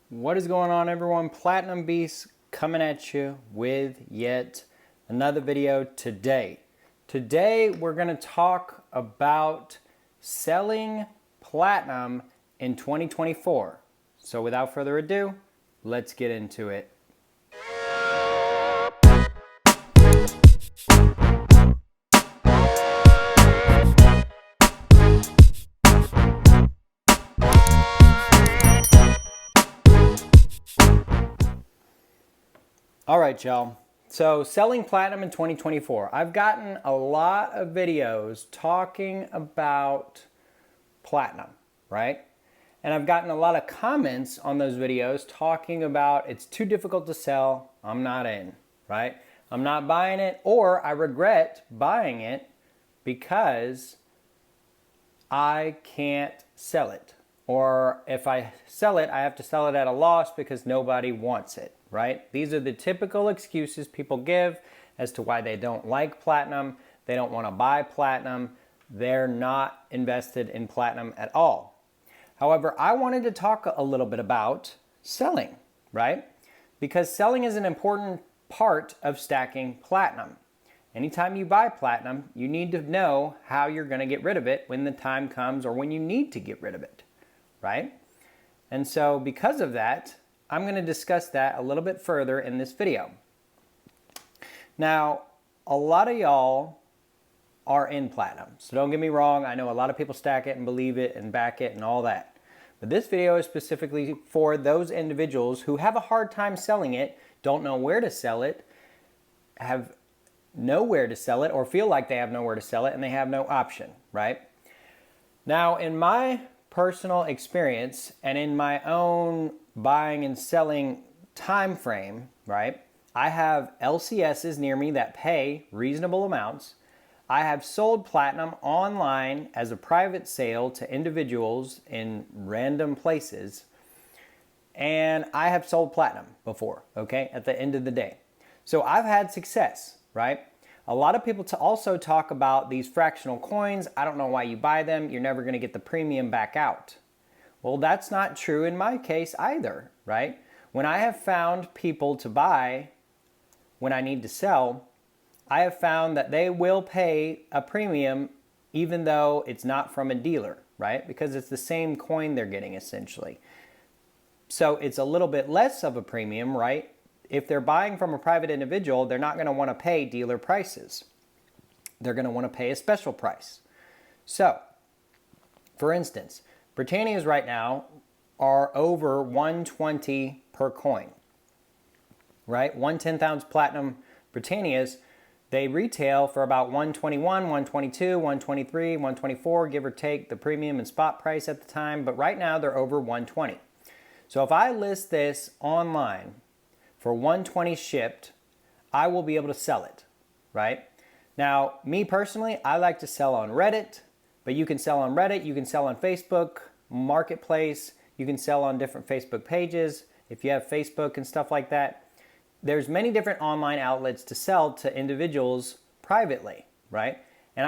What is going on, everyone? Platinum Beast coming at you with yet another video today. Today we're going to talk about selling platinum in 2024. So without further ado, let's get into it. All right, y'all. So selling platinum in 2024. I've gotten a lot of videos talking about platinum, right? And I've gotten a lot of comments on those videos talking about it's too difficult to sell, I'm not in, right? I'm not buying it, or I regret buying it because I can't sell it. Or if I sell it, I have to sell it at a loss because nobody wants it, right? These are the typical excuses people give as to why they don't like platinum. They don't want to buy platinum. They're not invested in platinum at all. However, I wanted to talk a little bit about selling, right? Because selling is an important part of stacking platinum. Anytime you buy platinum, you need to know how you're going to get rid of it when the time comes or when you need to get rid of it, right? And so because of that, I'm going to discuss that a little bit further in this video. Now, a lot of y'all are in platinum. So don't get me wrong, I know a lot of people stack it and believe it and back it and all that. But this video is specifically for those individuals who have a hard time selling it, don't know where to sell it, have nowhere to sell it, or feel like they have nowhere to sell it and they have no option, right? Now, in my personal experience and in my own buying and selling time frame, right? I have LCSs near me that pay reasonable amounts. I have sold platinum online as a private sale to individuals in random places. And I have sold platinum before, okay, at the end of the day. So I've had success, right? A lot of people also talk about these fractional coins. I don't know why you buy them. You're never going to get the premium back out. Well, that's not true in my case either, right? When I have found people to buy when I need to sell, I have found that they will pay a premium even though it's not from a dealer, right? Because it's the same coin they're getting essentially. So it's a little bit less of a premium, right? If they're buying from a private individual, they're not going to want to pay dealer prices. They're going to want to pay a special price. So, for instance, Britannias right now are over 120 per coin, right? 1/10 ounce platinum Britannias, they retail for about 121, 122, 123, 124, give or take the premium and spot price at the time, but right now they're over 120. So if I list this online for 120 shipped, I will be able to sell it, right? Now, me personally, I like to sell on Reddit, but you can sell on Reddit, you can sell on Facebook Marketplace, you can sell on different Facebook pages if you have Facebook and stuff like that. There's many different online outlets to sell to individuals privately, right? And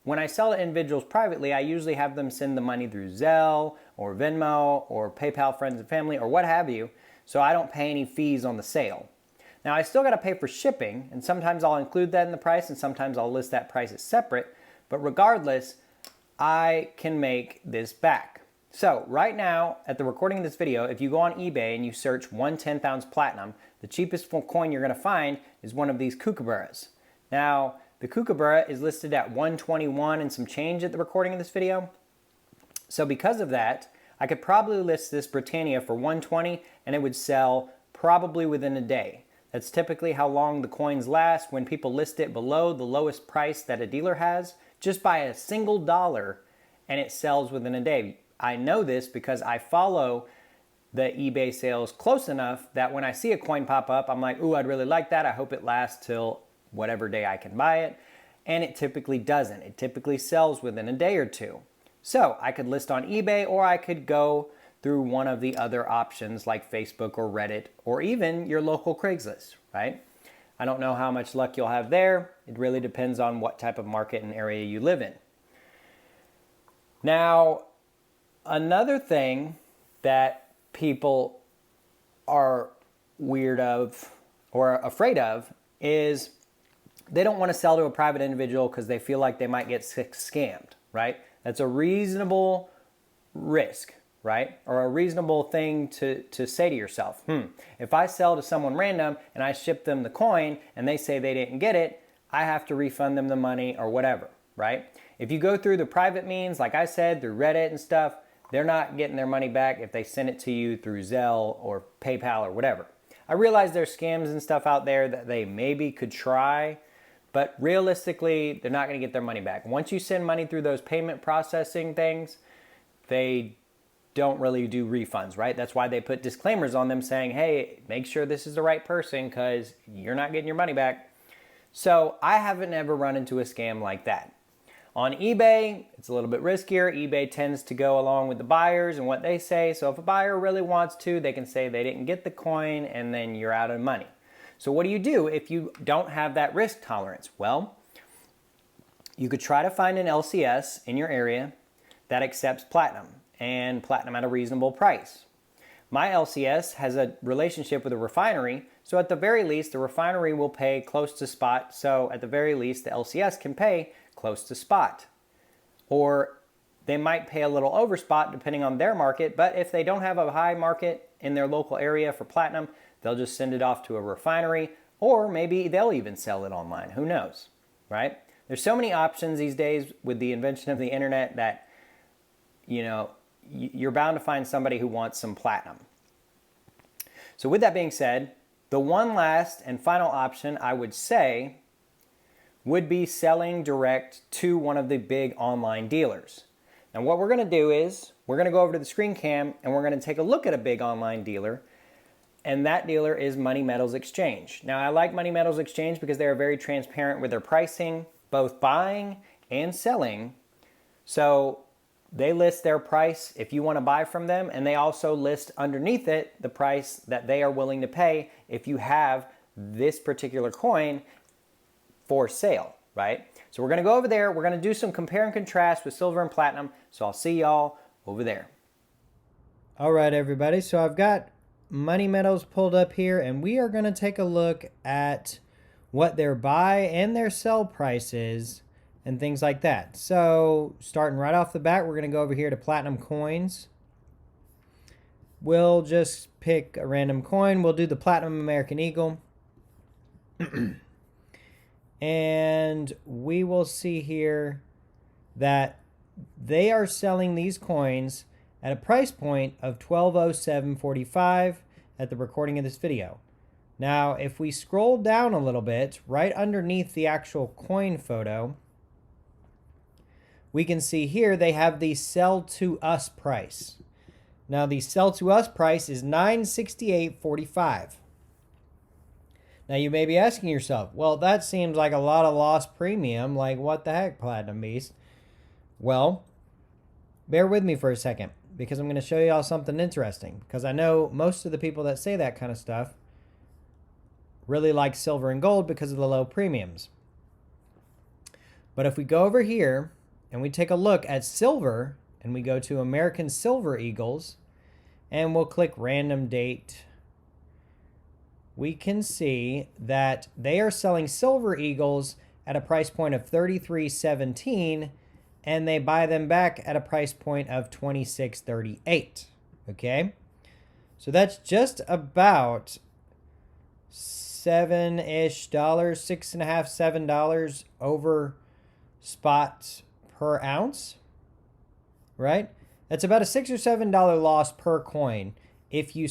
when I sell to individuals privately, I usually have them send the money through Zelle or Venmo or PayPal friends and family or what have you, so I don't pay any fees on the sale. Now, I still got to pay for shipping, and sometimes I'll include that in the price, and sometimes I'll list that price as separate, but regardless, I can make this back. So right now, at the recording of this video, if you go on eBay and you search 1/10 ounce platinum, the cheapest coin you're going to find is one of these kookaburras. Now, the kookaburra is listed at 121 and some change at the recording of this video. So because of that, I could probably list this Britannia for 120 and it would sell probably within a day. That's typically how long the coins last when people list it below the lowest price that a dealer has, just by a single dollar, and it sells within a day. I know this because I follow the eBay sales close enough that when I see a coin pop up, I'm like, ooh, I'd really like that. I hope it lasts till whatever day I can buy it. And it typically doesn't. It typically sells within a day or two. So I could list on eBay, or I could go through one of the other options like Facebook or Reddit, or even your local Craigslist, right? I don't know how much luck you'll have there. It really depends on what type of market and area you live in. Now, another thing that people are weird of or afraid of is they don't want to sell to a private individual because they feel like they might get scammed, right? That's a reasonable risk, right? Or a reasonable thing to say to yourself. If I sell to someone random and I ship them the coin and they say they didn't get it, I have to refund them the money or whatever, right? If you go through the private means, like I said, through Reddit and stuff, they're not getting their money back if they send it to you through Zelle or PayPal or whatever. I realize there's scams and stuff out there that they maybe could try, but realistically, they're not going to get their money back. Once you send money through those payment processing things, they don't really do refunds, right? That's why they put disclaimers on them saying, hey, make sure this is the right person because you're not getting your money back. So I haven't ever run into a scam like that. On eBay, it's a little bit riskier. eBay tends to go along with the buyers and what they say. So if a buyer really wants to, they can say they didn't get the coin and then you're out of money. So what do you do if you don't have that risk tolerance? Well, you could try to find an LCS in your area that accepts platinum and platinum at a reasonable price. My LCS has a relationship with a refinery, so at the very least, the refinery will pay close to spot. So at the very least, the LCS can pay close to spot. Or they might pay a little over spot depending on their market, but if they don't have a high market in their local area for platinum, they'll just send it off to a refinery, or maybe they'll even sell it online. Who knows, right? There's so many options these days with the invention of the internet that, you know, you're bound to find somebody who wants some platinum. So with that being said, the one last and final option I would say would be selling direct to one of the big online dealers. Now what we're going to do is we're going to go over to the screen cam and we're going to take a look at a big online dealer, and that dealer is Money Metals Exchange. Now I like Money Metals Exchange because they are very transparent with their pricing, both buying and selling. So they list their price if you want to buy from them, and they also list underneath it the price that they are willing to pay if you have this particular coin for sale, right? So we're going to go over there. We're going to do some compare and contrast with silver and platinum. So I'll see y'all over there. All right, everybody. So I've got Money Metals pulled up here, and we are going to take a look at what their buy and their sell price is and things like that. So starting right off the bat, we're going to go over here to Platinum Coins. We'll just pick a random coin. We'll do the Platinum American Eagle. And we will see here that they are selling these coins at a price point of $12.0745 at the recording of this video. Now, if we scroll down a little bit, right underneath the actual coin photo, we can see here they have the sell to us price. Now, the sell to us price is $968.45. Now, you may be asking yourself, well, that seems like a lot of lost premium. Like, what the heck, Platinum Beast? Well, bear with me for a second, because I'm going to show you all something interesting. Because I know most of the people that say that kind of stuff really like silver and gold because of the low premiums. But if we go over here and we take a look at silver, and we go to American Silver Eagles, and we'll click random date, we can see that they are selling Silver Eagles at a price point of $33.17, and they buy them back at a price point of $26.38. Okay, so that's just about $7-ish, $6.50, $7 over spot per ounce, right? That's about a $6 or $7 loss per coin. If you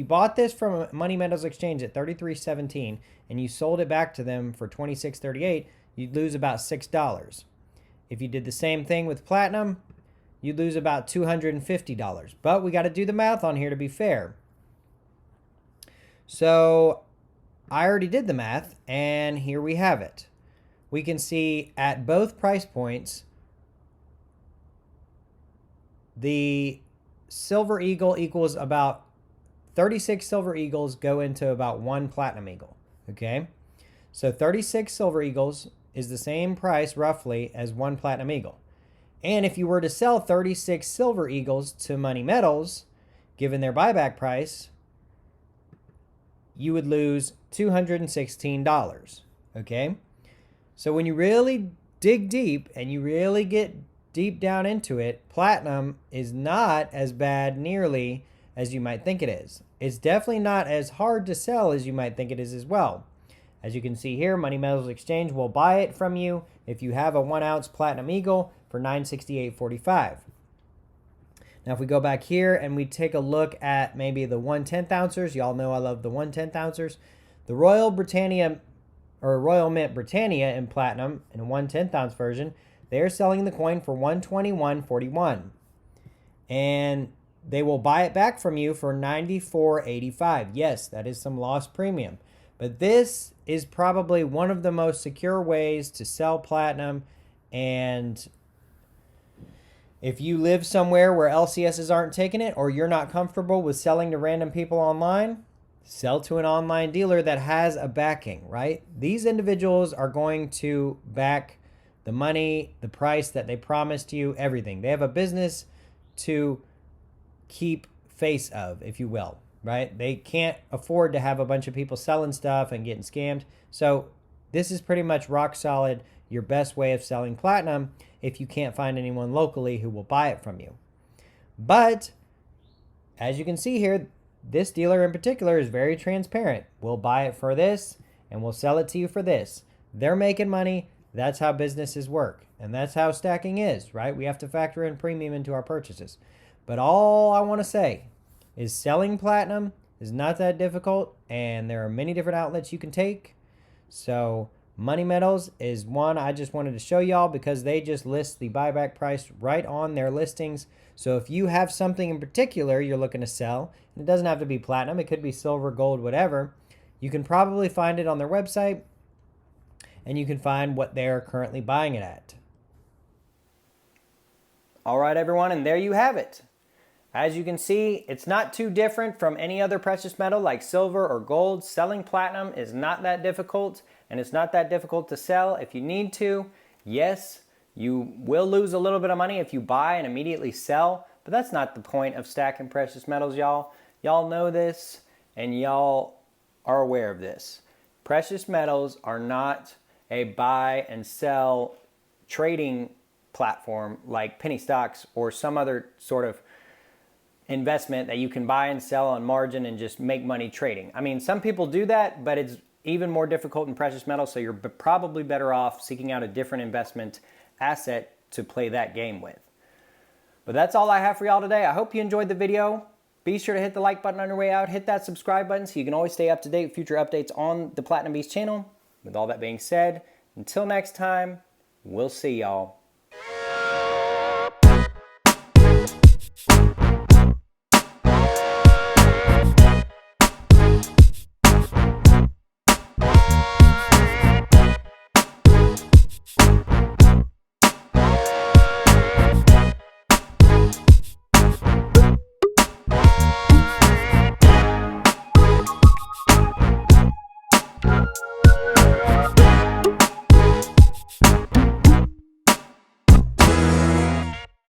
bought this from Money Metals Exchange at $33.17 and you sold it back to them for $26.38, you'd lose about $6. If you did the same thing with platinum, you'd lose about $250. But we got to do the math on here to be fair. So I already did the math, and here we have it. We can see at both price points, the Silver Eagle equals about 36 Silver Eagles go into about one Platinum Eagle. Okay, so 36 Silver Eagles is the same price roughly as one Platinum Eagle. And if you were to sell 36 Silver Eagles to Money Metals, given their buyback price, you would lose $216. Okay? So when you really dig deep and you really get deep down into it, platinum is not as bad nearly as you might think it is. It's definitely not as hard to sell as you might think it is as well. As you can see here, Money Metals Exchange will buy it from you if you have a 1 ounce Platinum Eagle for $968.45. Now, if we go back here and we take a look at maybe the 1/10 ouncers, y'all know I love the 1/10 ouncers. The Royal Britannia or Royal Mint Britannia in platinum in a 1/10 ounce version, they're selling the coin for $121.41. And they will buy it back from you for $94.85. Yes, that is some lost premium. But this is probably one of the most secure ways to sell platinum. And if you live somewhere where LCSs aren't taking it, or you're not comfortable with selling to random people online, sell to an online dealer that has a backing, right? These individuals are going to back the money, the price that they promised you, everything. They have a business to keep face of, if you will, right? They can't afford to have a bunch of people selling stuff and getting scammed. So this is pretty much rock solid, your best way of selling platinum if you can't find anyone locally who will buy it from you. But as you can see here, this dealer in particular is very transparent. We'll buy it for this and we'll sell it to you for this. They're making money. That's how businesses work. And that's how stacking is, right? We have to factor in premium into our purchases. But all I want to say is selling platinum is not that difficult, and there are many different outlets you can take. So Money Metals is one I just wanted to show y'all because they just list the buyback price right on their listings. So if you have something in particular you're looking to sell, and it doesn't have to be platinum, it could be silver, gold, whatever, you can probably find it on their website, and you can find what they're currently buying it at. All right, everyone, and there you have it. As you can see, it's not too different from any other precious metal like silver or gold. Selling platinum is not that difficult, and it's not that difficult to sell if you need to. Yes, you will lose a little bit of money if you buy and immediately sell, but that's not the point of stacking precious metals, y'all. Y'all know this, and y'all are aware of this. Precious metals are not a buy and sell trading platform like penny stocks or some other sort of investment that you can buy and sell on margin and just make money trading. I mean, some people do that, but it's even more difficult in precious metals, so you're probably better off seeking out a different investment asset to play that game with. But that's all I have for y'all today. I hope you enjoyed the video. Be sure to hit the like button on your way out. Hit that subscribe button so you can always stay up to date with future updates on the Platinum Beast channel. With all that being said, until next time, we'll see y'all.